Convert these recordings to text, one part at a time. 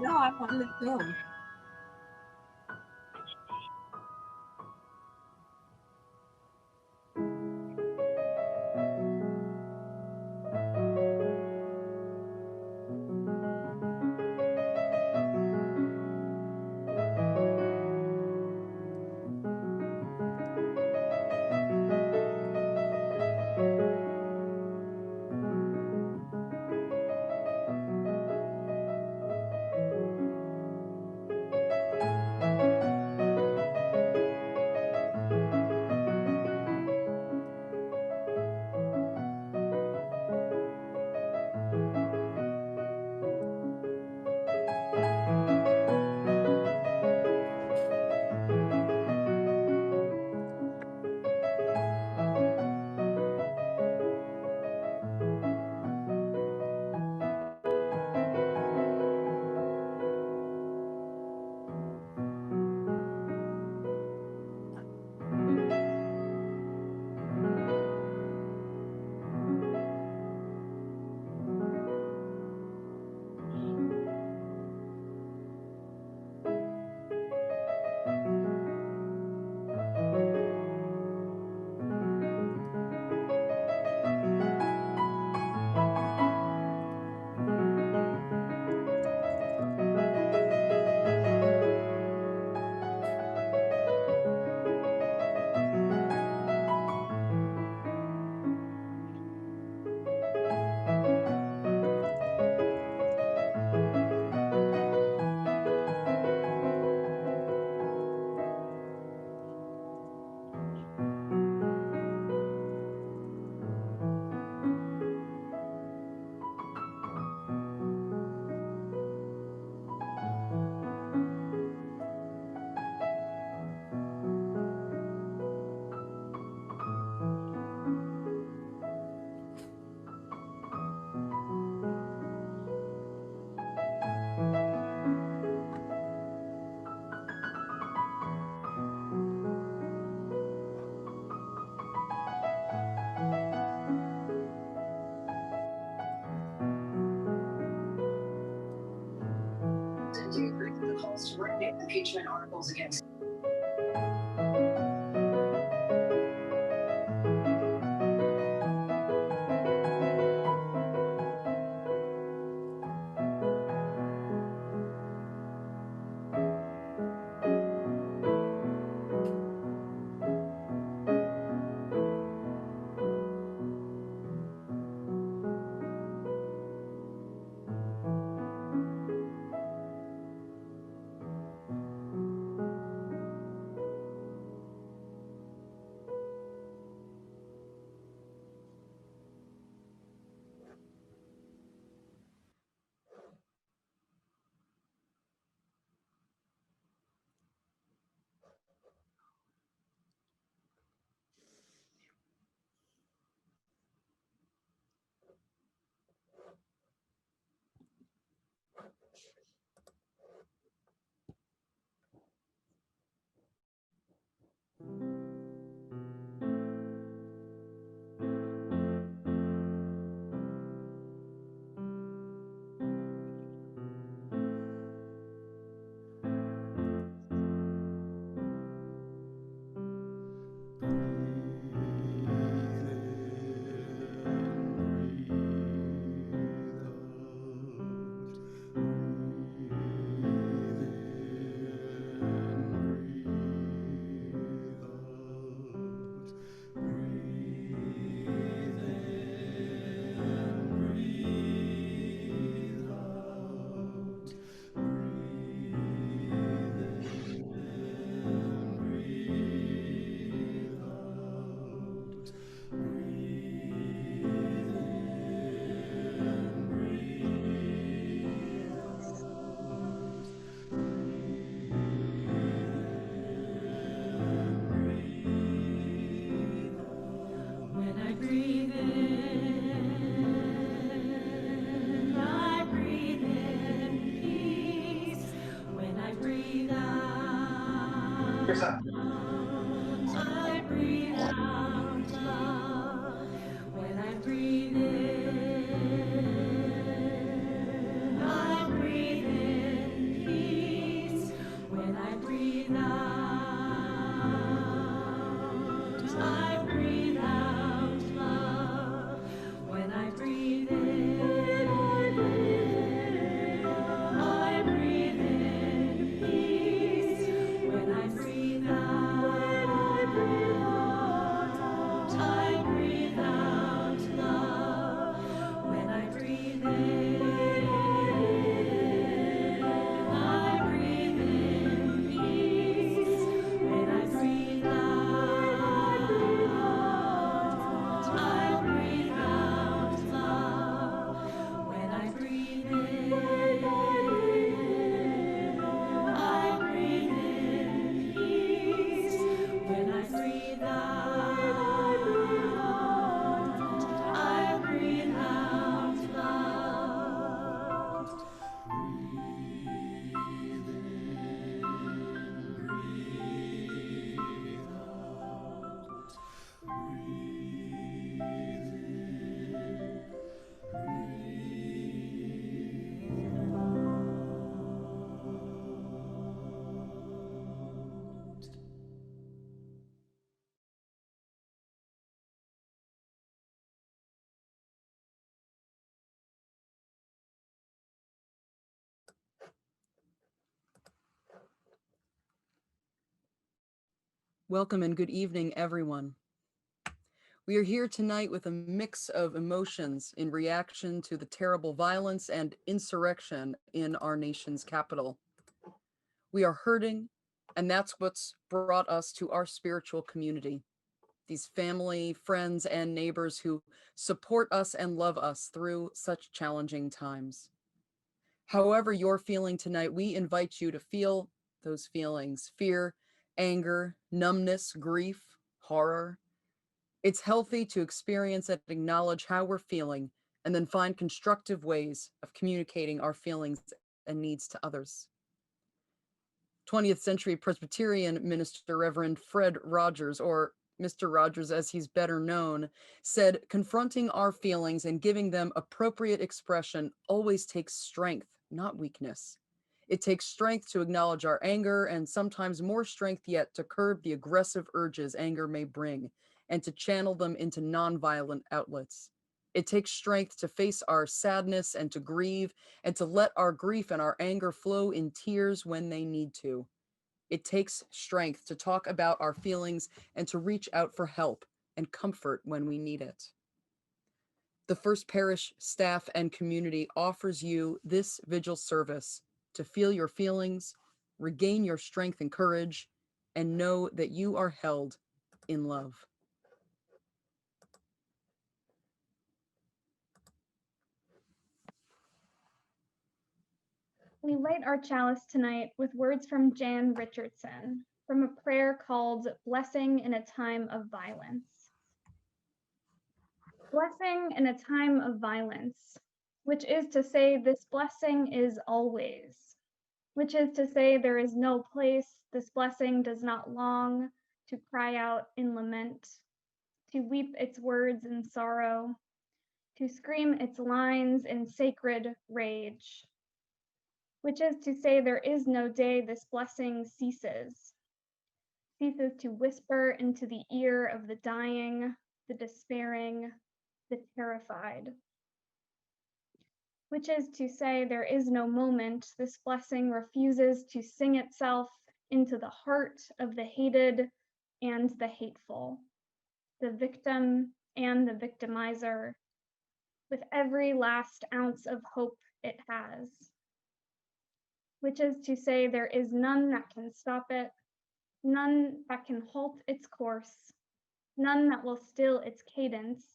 No, I want to listen to him. Do you agree with the calls to bring impeachment articles against? Welcome and good evening, everyone. We are here tonight with a mix of emotions in reaction to the terrible violence and insurrection in our nation's capital. We are hurting, and that's what's brought us to our spiritual community. These family, friends, and neighbors who support us and love us through such challenging times. However you're feeling tonight, we invite you to feel those feelings: fear, anger, numbness, grief, horror. It's healthy to experience and acknowledge how we're feeling and then find constructive ways of communicating our feelings and needs to others. 20th century Presbyterian minister Reverend Fred Rogers, or Mr. Rogers as he's better known, said confronting our feelings and giving them appropriate expression always takes strength, not weakness. It takes strength to acknowledge our anger, and sometimes more strength yet to curb the aggressive urges anger may bring and to channel them into nonviolent outlets. It takes strength to face our sadness and to grieve and to let our grief and our anger flow in tears when they need to. It takes strength to talk about our feelings and to reach out for help and comfort when we need it. The First Parish staff and community offers you this vigil service to feel your feelings, regain your strength and courage, and know that you are held in love. We light our chalice tonight with words from Jan Richardson from a prayer called Blessing in a Time of Violence. Blessing in a time of violence, which is to say this blessing is always, which is to say there is no place this blessing does not long to cry out in lament, to weep its words in sorrow, to scream its lines in sacred rage, which is to say there is no day this blessing ceases to whisper into the ear of the dying, the despairing, the terrified. Which is to say there is no moment this blessing refuses to sing itself into the heart of the hated and the hateful, the victim and the victimizer, with every last ounce of hope it has. Which is to say there is none that can stop it, none that can halt its course, none that will still its cadence,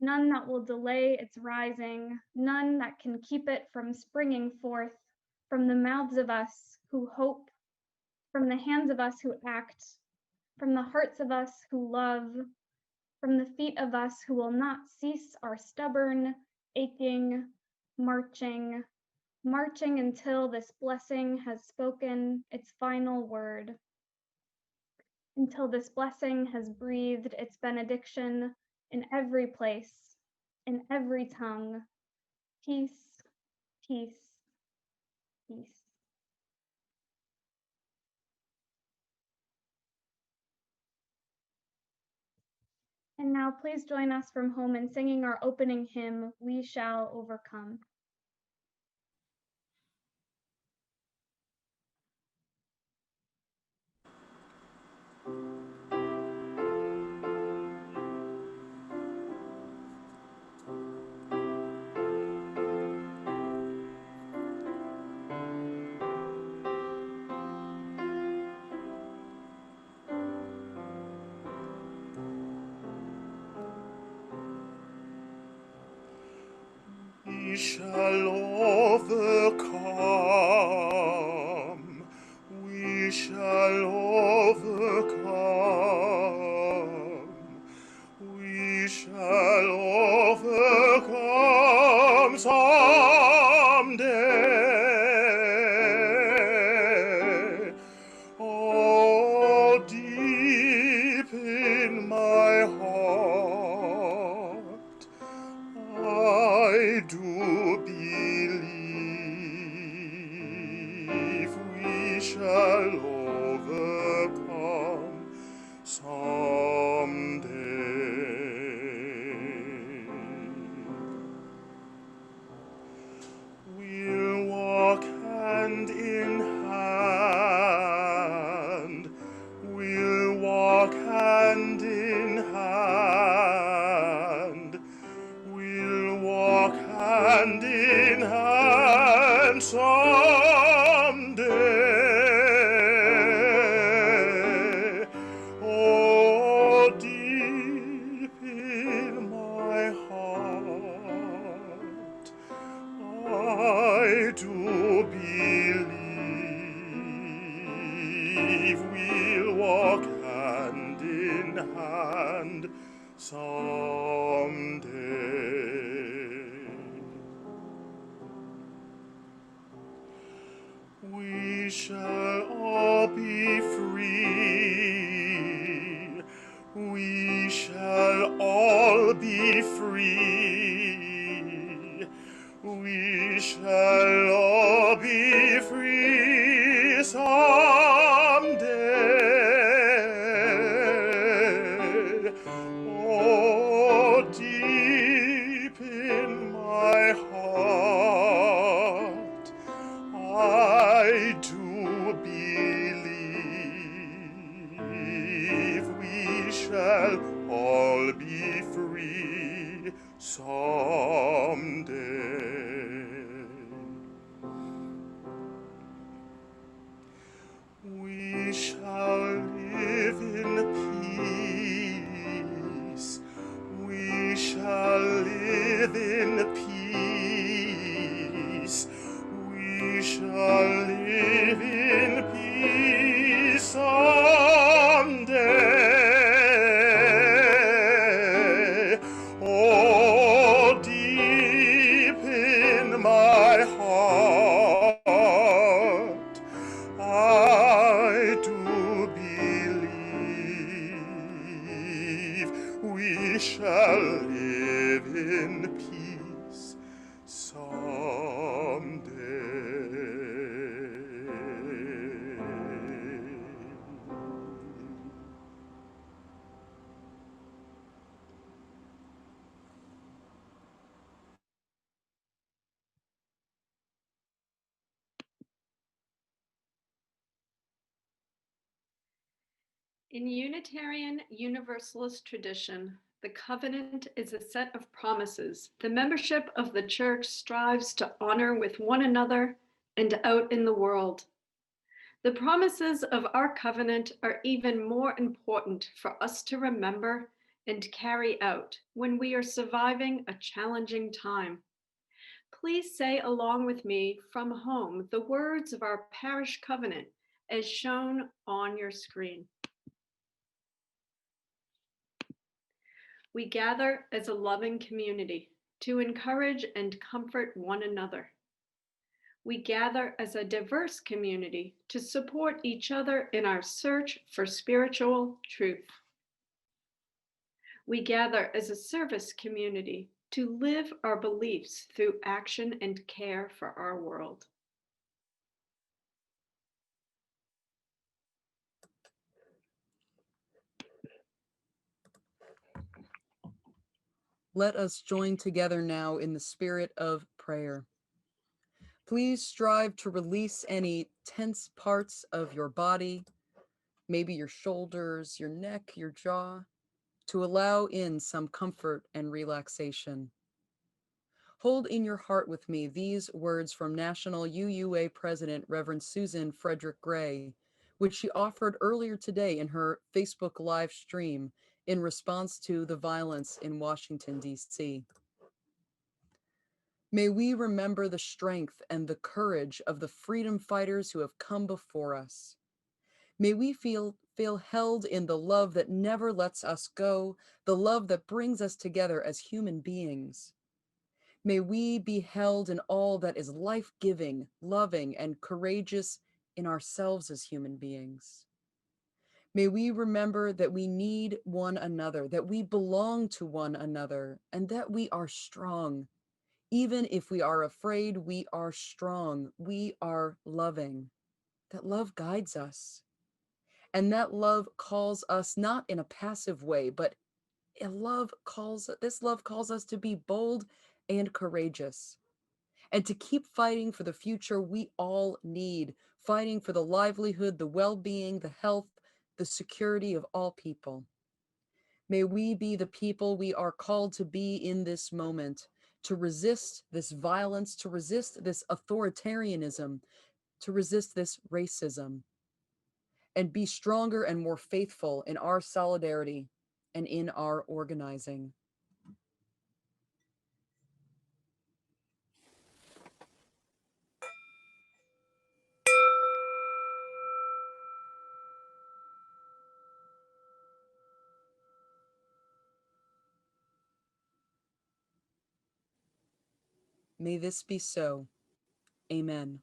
none that will delay its rising, none that can keep it from springing forth from the mouths of us who hope, from the hands of us who act, from the hearts of us who love, from the feet of us who will not cease our stubborn, aching, marching until this blessing has spoken its final word, until this blessing has breathed its benediction in every place, in every tongue. Peace, peace, peace. And now please join us from home in singing our opening hymn, We Shall Overcome. We shall overcome. We shall overcome. We shall overcome someday. Oh, deep in my heart, I do believe someday. We shall all be free. We shall all be free. We shall all be free someday. Oh, deep in my heart, I do believe we shall all be free someday. We shall live in peace. We shall live in peace. We shall live in peace someday. Oh, deep in my heart, I do believe we shall live in peace someday. In Unitarian Universalist tradition, the covenant is a set of promises the membership of the church strives to honor with one another and out in the world. The promises of our covenant are even more important for us to remember and carry out when we are surviving a challenging time. Please say along with me from home the words of our parish covenant as shown on your screen. We gather as a loving community to encourage and comfort one another. We gather as a diverse community to support each other in our search for spiritual truth. We gather as a service community to live our beliefs through action and care for our world. Let us join together now in the spirit of prayer. Please strive to release any tense parts of your body, maybe your shoulders, your neck, your jaw, to allow in some comfort and relaxation. Hold in your heart with me these words from National UUA President Reverend Susan Frederick Gray, which she offered earlier today in her Facebook live stream in response to the violence in Washington, D.C. May we remember the strength and the courage of the freedom fighters who have come before us. May we feel held in the love that never lets us go, the love that brings us together as human beings. May we be held in all that is life-giving, loving, and courageous in ourselves as human beings. May we remember that we need one another, that we belong to one another, and that we are strong. Even if we are afraid, we are strong. We are loving. That love guides us. And that love calls us not in a passive way, but this love calls us to be bold and courageous, and to keep fighting for the future we all need, fighting for the livelihood, the well-being, the health, the security of all people. May we be the people we are called to be in this moment, to resist this violence, to resist this authoritarianism, to resist this racism, and be stronger and more faithful in our solidarity and in our organizing. May this be so. Amen.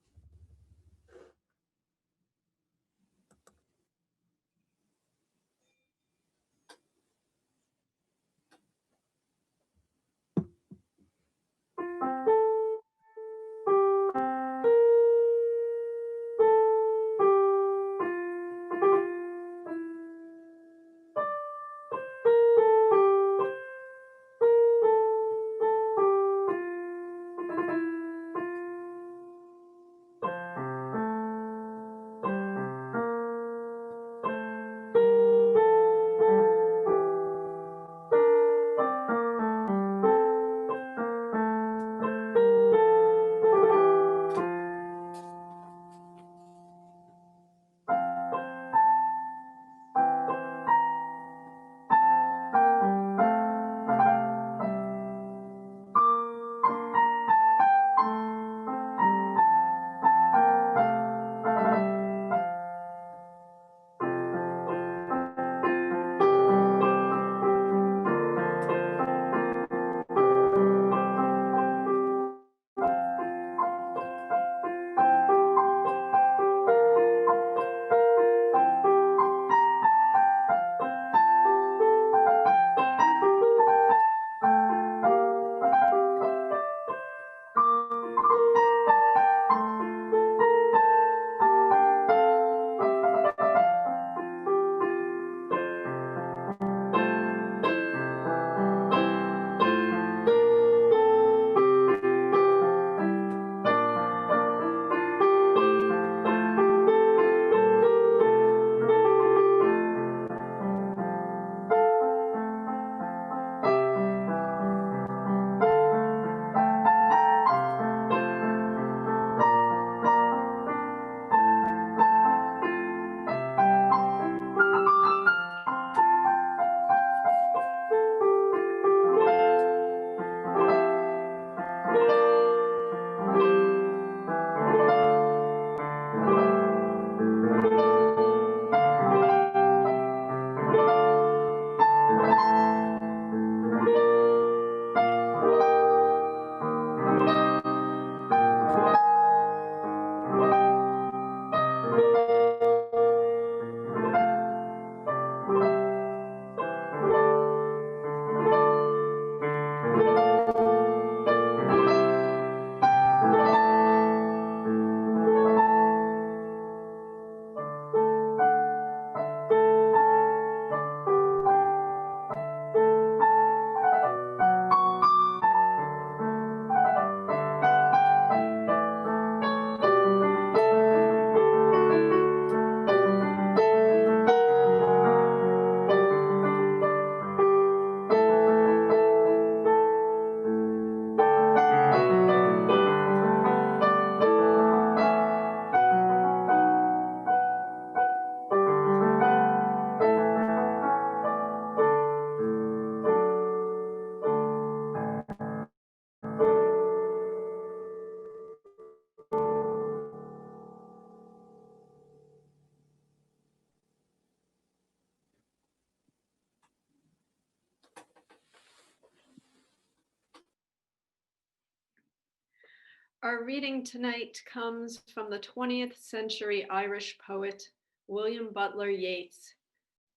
Our reading tonight comes from the 20th century Irish poet, William Butler Yeats.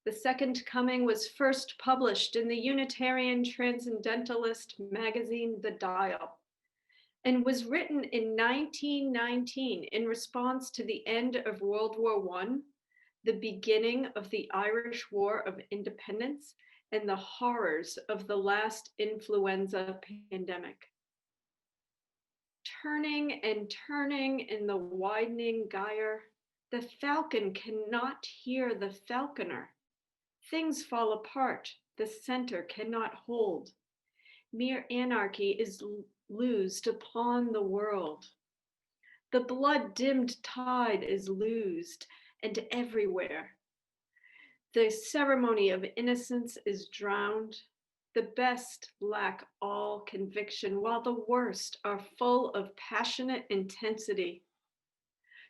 The Second Coming was first published in the Unitarian Transcendentalist magazine, The Dial, and was written in 1919 in response to the end of World War I, the beginning of the Irish War of Independence, and the horrors of the last influenza pandemic. Turning and turning in the widening gyre, the falcon cannot hear the falconer. Things fall apart, the center cannot hold. Mere anarchy is loosed upon the world. The blood-dimmed tide is loosed, and everywhere. The ceremony of innocence is drowned. The best lack all conviction, while the worst are full of passionate intensity.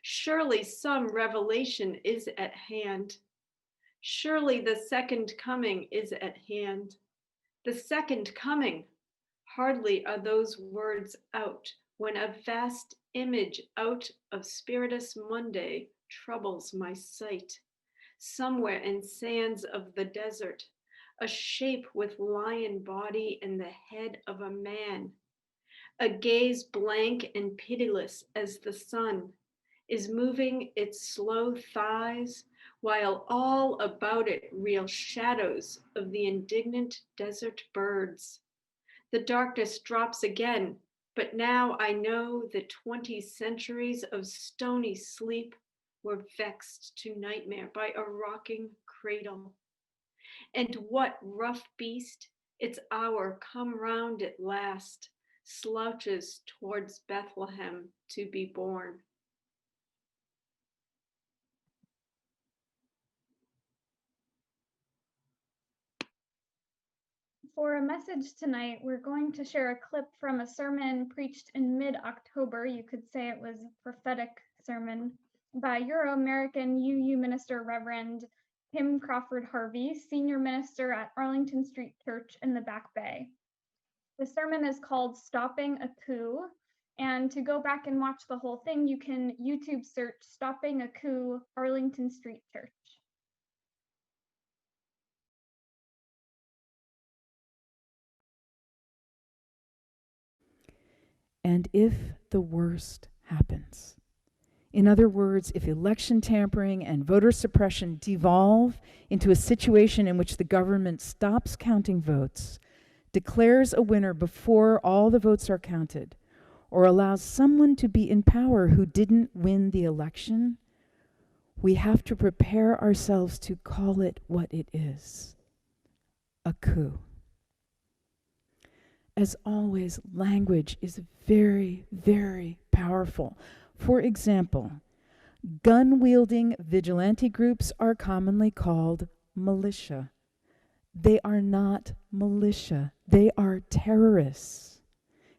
Surely some revelation is at hand. Surely the second coming is at hand. The second coming, Hardly are those words out when a vast image out of Spiritus Mundi troubles my sight. Somewhere in sands of the desert, a shape with lion body and the head of a man. A gaze blank and pitiless as the sun is moving its slow thighs, while all about it reel shadows of the indignant desert birds. The darkness drops again, but now I know the 20 centuries of stony sleep were vexed to nightmare by a rocking cradle. And what rough beast, its hour come round at last, slouches towards Bethlehem to be born. For a message tonight, we're going to share a clip from a sermon preached in mid-October. You could say it was a prophetic sermon by Euro-American UU minister Reverend Kim Crawford Harvey, senior minister at Arlington Street Church in the Back Bay. The sermon is called Stopping a Coup, and to go back and watch the whole thing, you can YouTube search Stopping a Coup Arlington Street Church. And if the worst happens, in other words, if election tampering and voter suppression devolve into a situation in which the government stops counting votes, declares a winner before all the votes are counted, or allows someone to be in power who didn't win the election, we have to prepare ourselves to call it what it is: a coup. As always, language is very, very powerful. For example, gun-wielding vigilante groups are commonly called militia. They are not militia. They are terrorists.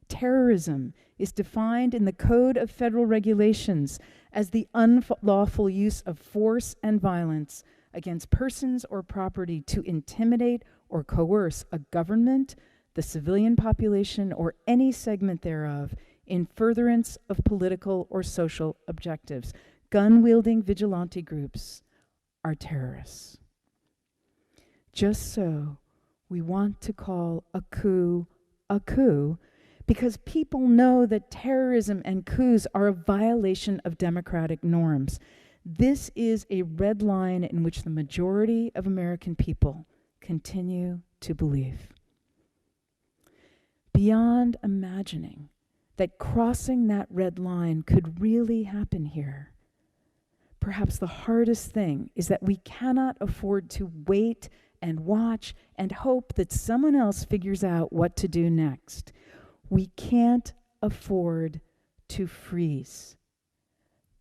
Terrorism is defined in the Code of Federal Regulations as the unlawful use of force and violence against persons or property to intimidate or coerce a government, the civilian population, or any segment thereof in furtherance of political or social objectives. Gun-wielding vigilante groups are terrorists. Just so, we want to call a coup because people know that terrorism and coups are a violation of democratic norms. This is a red line in which the majority of American people continue to believe. Beyond imagining that crossing that red line could really happen here, perhaps the hardest thing is that we cannot afford to wait and watch and hope that someone else figures out what to do next. We can't afford to freeze.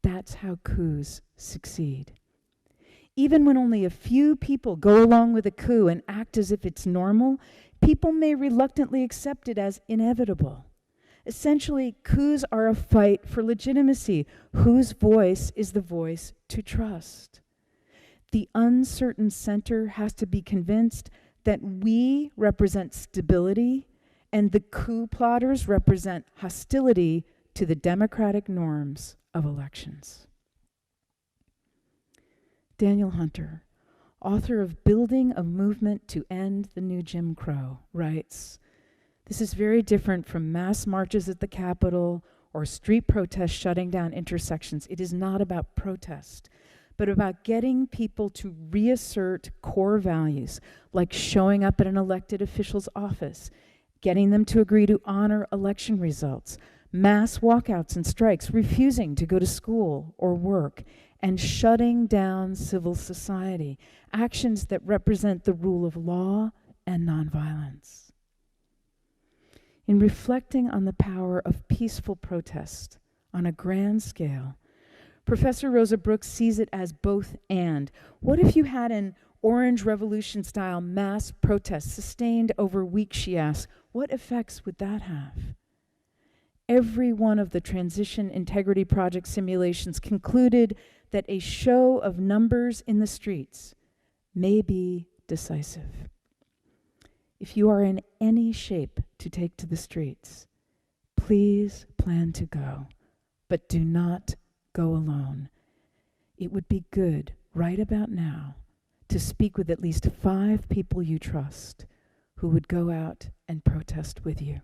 That's how coups succeed. Even when only a few people go along with a coup and act as if it's normal, people may reluctantly accept it as inevitable. Essentially, coups are a fight for legitimacy. Whose voice is the voice to trust? The uncertain center has to be convinced that we represent stability and the coup plotters represent hostility to the democratic norms of elections. Daniel Hunter, author of Building a Movement to End the New Jim Crow, writes, "This is very different from mass marches at the Capitol or street protests shutting down intersections. It is not about protest, but about getting people to reassert core values, like showing up at an elected official's office, getting them to agree to honor election results, mass walkouts and strikes, refusing to go to school or work, and shutting down civil society, actions that represent the rule of law and nonviolence." In reflecting on the power of peaceful protest on a grand scale, Professor Rosa Brooks sees it as both and. What if you had an Orange Revolution-style mass protest sustained over weeks, she asks? What effects would that have? Every one of the Transition Integrity Project simulations concluded that a show of numbers in the streets may be decisive. If you are in any shape to take to the streets, please plan to go, but do not go alone. It would be good right about now to speak with at least 5 people you trust who would go out and protest with you.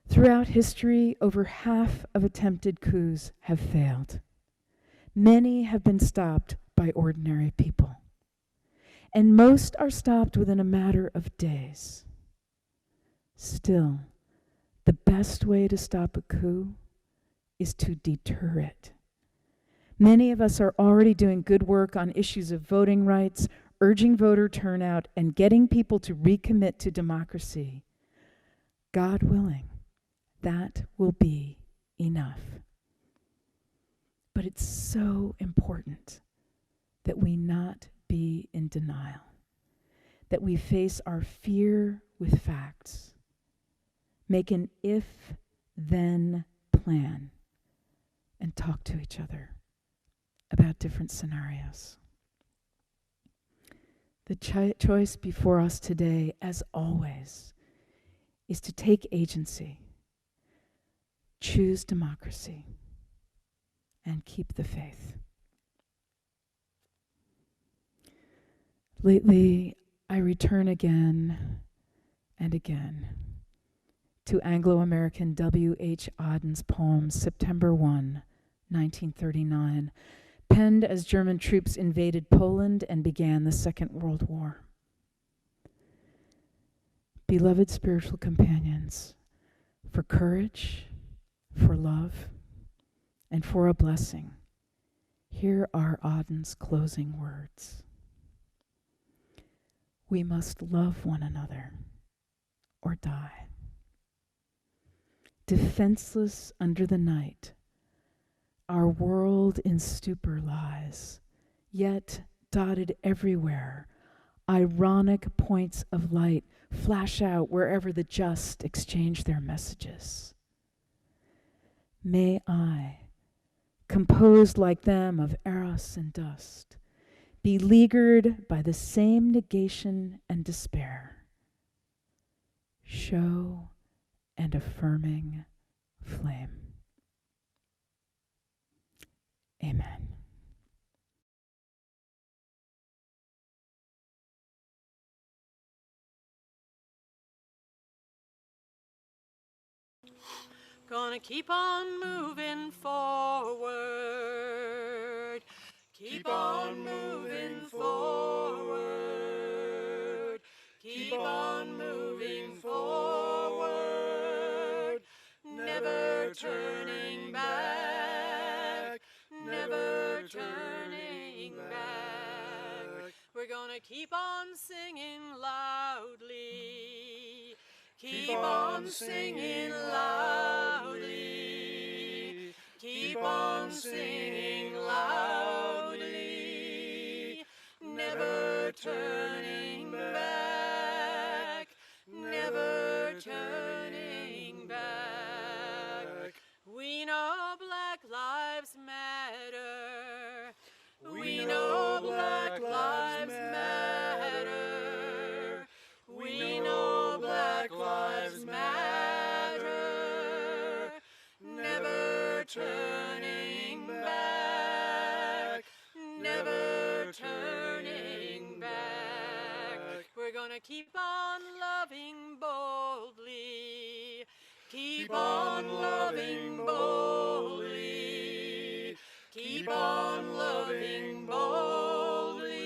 Throughout history, over half of attempted coups have failed. Many have been stopped by ordinary people, and most are stopped within a matter of days. Still, the best way to stop a coup is to deter it. Many of us are already doing good work on issues of voting rights, urging voter turnout, and getting people to recommit to democracy. God willing, that will be enough. But it's so important that we not be in denial, that we face our fear with facts, make an if-then plan, and talk to each other about different scenarios. The choice before us today, as always, is to take agency, choose democracy, and keep the faith. Lately, I return again and again to Anglo-American W.H. Auden's poem, September 1, 1939, penned as German troops invaded Poland and began the Second World War. Beloved spiritual companions, for courage, for love, and for a blessing, here are Auden's closing words. We must love one another or die. Defenseless under the night, our world in stupor lies, yet dotted everywhere, ironic points of light flash out wherever the just exchange their messages. May I, composed like them of eros and dust, be leaguered by the same negation and despair, show and affirming flame. Amen. Gonna keep on moving forward. Keep on moving forward. Keep on moving forward. Never turning back. Never turning back. We're gonna keep on singing loudly. Keep on singing loudly. Keep on singing loudly. Never turning back. Never turning back. We know Black Lives Matter. We know Black Lives Matter. We know Black Lives Matter. Never turning back. Never turning back. We're gonna keep on loving boldly. Keep on loving boldly. Keep on loving boldly.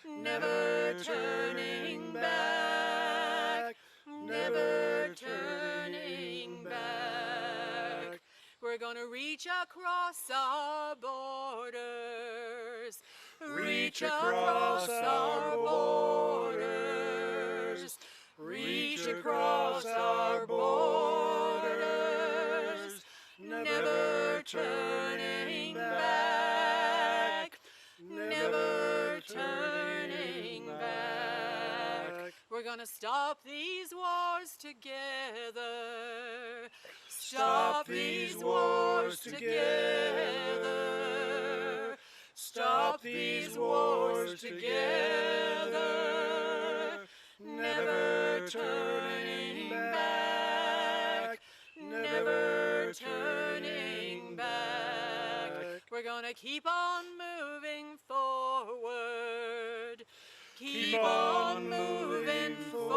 Never turning back. Never turning back. We're gonna reach across our borders. Reach across our borders. Reach across our borders. Never turning back. Never turning back. We're gonna stop these wars together. Stop these wars together. stop these wars together, never turning back, never turning back. We're gonna keep on moving forward, keep on moving forward,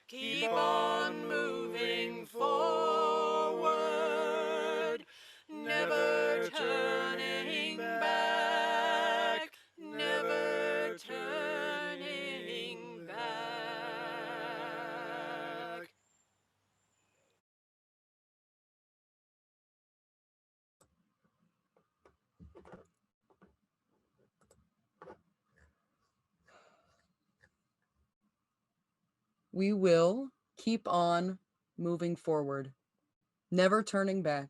keep on moving forward, never turning back, never turning back. We will keep on moving forward, never turning back,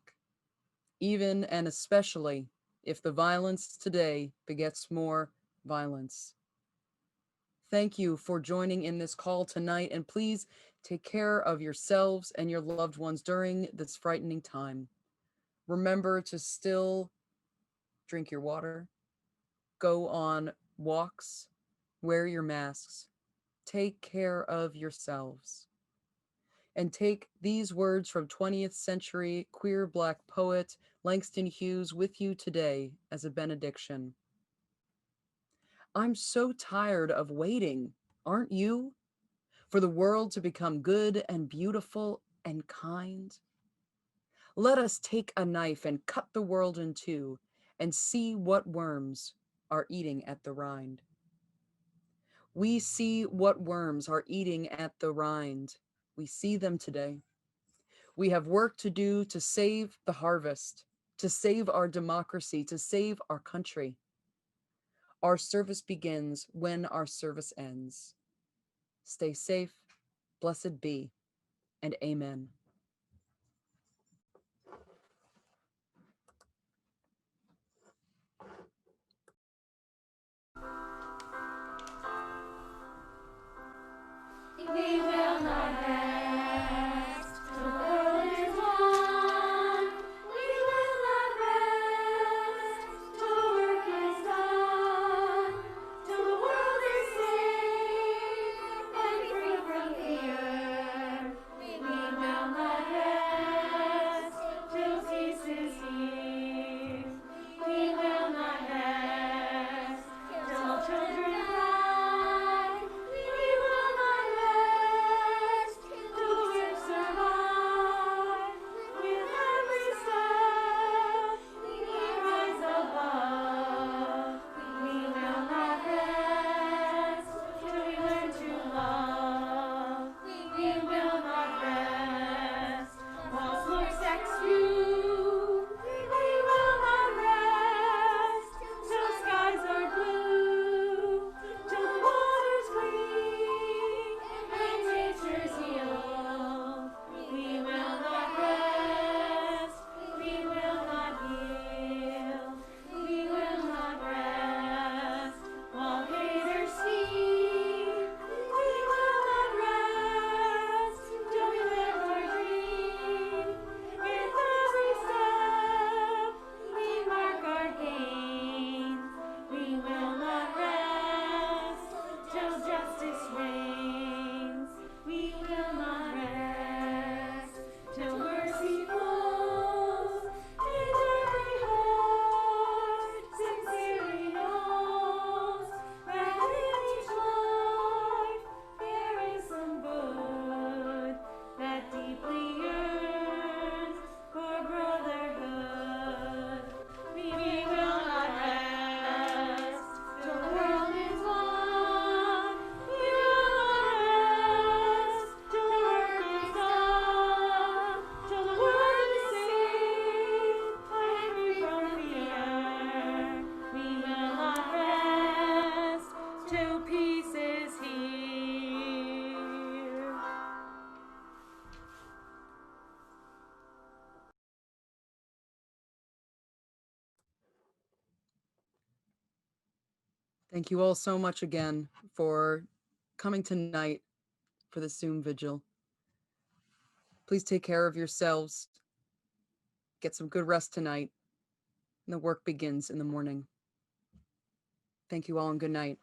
even and especially if the violence today begets more violence. Thank you for joining in this call tonight, and please take care of yourselves and your loved ones during this frightening time. Remember to still drink your water, go on walks, wear your masks, take care of yourselves. And take these words from 20th century queer Black poet Langston Hughes with you today as a benediction. I'm so tired of waiting, aren't you? For the world to become good and beautiful and kind. Let us take a knife and cut the world in two and see what worms are eating at the rind. We see what worms are eating at the rind. We see them today. We have work to do to save the harvest, to save our democracy, to save our country. Our service begins when our service ends. Stay safe, blessed be, and amen. We will not rest till the world is won. We will not rest till the work is done. Till the world is safe and free from fear. We will not rest till peace is here. We will not rest till children cry. We will not rest till the work survive. With every step we rise above. We will not rest till we learn to love. We will not rest while smoke stacks spew. We will not rest till skies are blue, till the water's clean and nature's healed. We will not rest, we will not heal. We will not rest while haters speak. We will not rest till we live our dream. With every step we mark our gains. We will not rest till justice reigns. We will not rest till mercy flows in every heart. Sincerely knows that in each life there is some good that deeply yearns for brotherhood. We will not rest till the world is won. We will not rest till the work is done. Till the world is safe and free from fear. We will not rest till peace is here. Thank you all so much again for coming tonight for the Zoom vigil. Please take care of yourselves. Get some good rest tonight. And the work begins in the morning. Thank you all and good night.